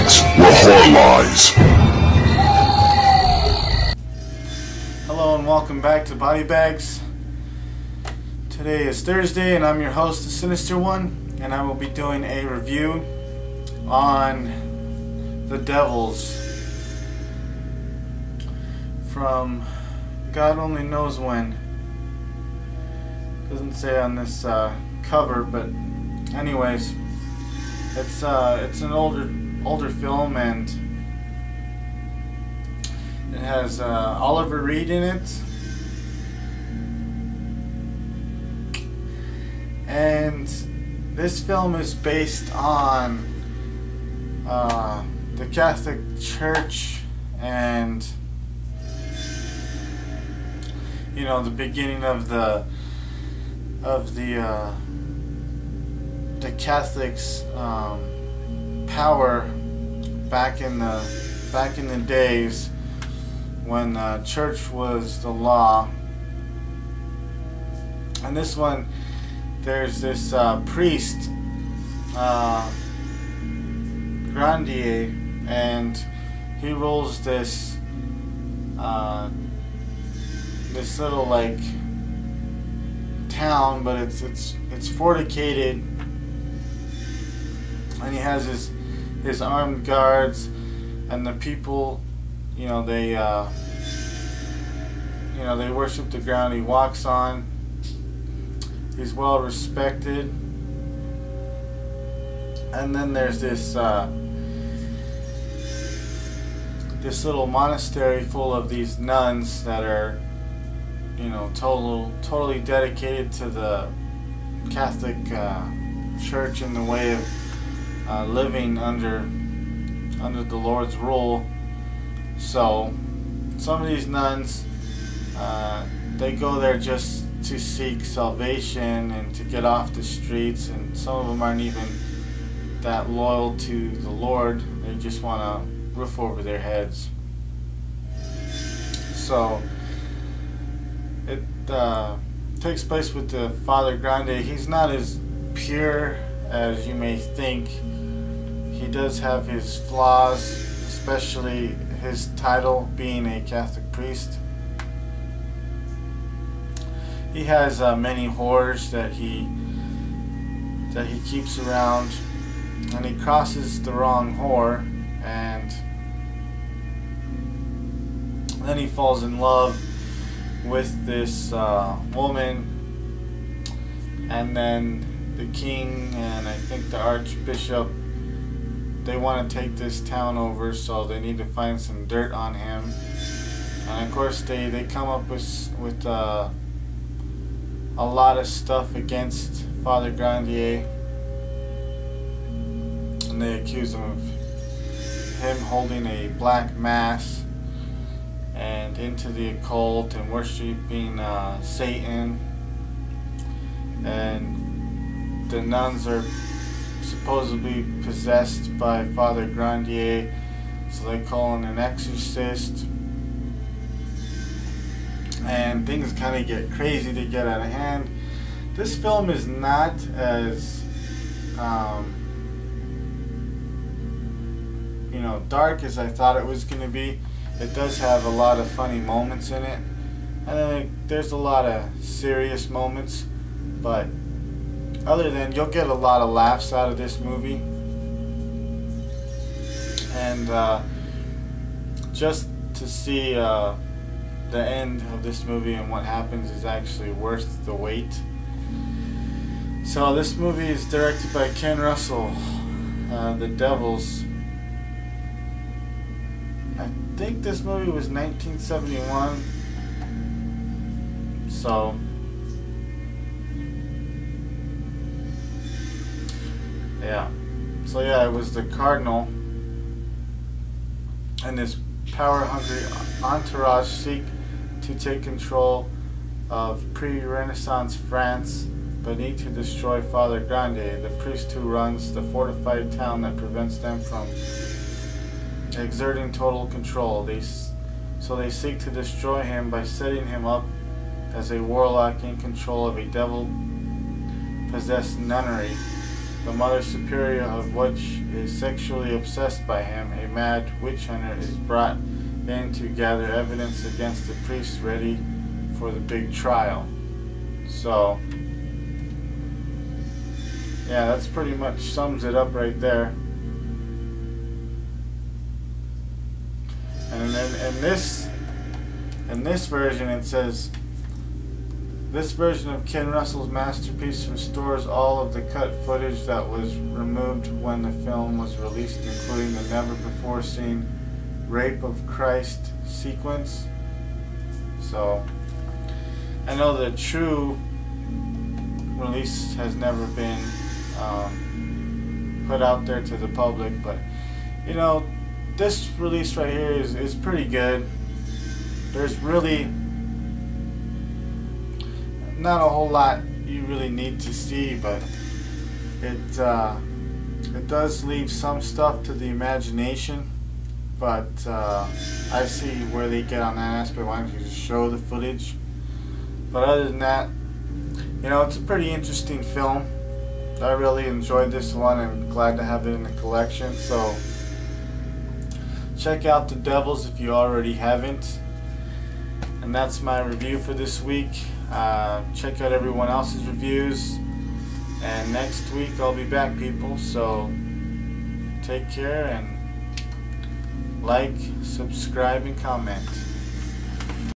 bags where horror lies. Hello and welcome back to Body Bags. Today is Thursday and I'm your host, the Sinister One, and I will be doing a review on The Devils from God only knows when. Doesn't say on this cover, but anyways, it's an older film, and it has Oliver Reed in it, and this film is based on the Catholic Church and, you know, the beginning of the Catholics' power back in the days when church was the law. And this one, there's this priest, Grandier, and he rules this little like town, but it's fortificated, and he has his armed guards, and the people, you know, they worship the ground he walks on. He's well respected. And then there's this little monastery full of these nuns that are, you know, totally dedicated to the Catholic Church in the way of living under the Lord's rule. So some of these nuns, they go there just to seek salvation and to get off the streets, and some of them aren't even that loyal to the Lord. They just want a roof over their heads. So it takes place with the Father Grande. He's not as pure as you may think. He does have his flaws, especially his title being a Catholic priest. He has many whores that he keeps around, and he crosses the wrong whore, and then he falls in love with this woman, and then the king and I think the archbishop, they want to take this town over, so they need to find some dirt on him. And of course they come up with a lot of stuff against Father Grandier, and they accuse him of him holding a black mass and into the occult and worshiping Satan. And the nuns are supposedly possessed by Father Grandier, so they call in an exorcist, and things kind of get crazy, they get out of hand. This film is not as you know, dark as I thought it was going to be. It does have a lot of funny moments in it, and then there's a lot of serious moments, but other than, you'll get a lot of laughs out of this movie. And just to see the end of this movie and what happens is actually worth the wait. So this movie is directed by Ken Russell, The Devils. I think this movie was 1971. So yeah, it was the Cardinal and this power-hungry entourage seek to take control of pre-Renaissance France, but need to destroy Father Grande, the priest who runs the fortified town that prevents them from exerting total control. So they seek to destroy him by setting him up as a warlock in control of a devil-possessed nunnery the Mother Superior of which is sexually obsessed by him. A mad witch hunter is brought in to gather evidence against the priest ready for the big trial. So, yeah, that's pretty much sums it up right there. And then in this version it says, this version of Ken Russell's masterpiece restores all of the cut footage that was removed when the film was released, including the never-before-seen Rape of Christ sequence. So, I know the true release has never been put out there to the public, but you know, this release right here is pretty good. There's really not a whole lot you really need to see, but it does leave some stuff to the imagination. But I see where they get on that aspect. Why don't you just show the footage? But other than that, you know, it's a pretty interesting film. I really enjoyed this one and glad to have it in the collection. So check out The Devils if you already haven't. And that's my review for this week. Check out everyone else's reviews. And next week I'll be back, people. So take care and like, subscribe, and comment.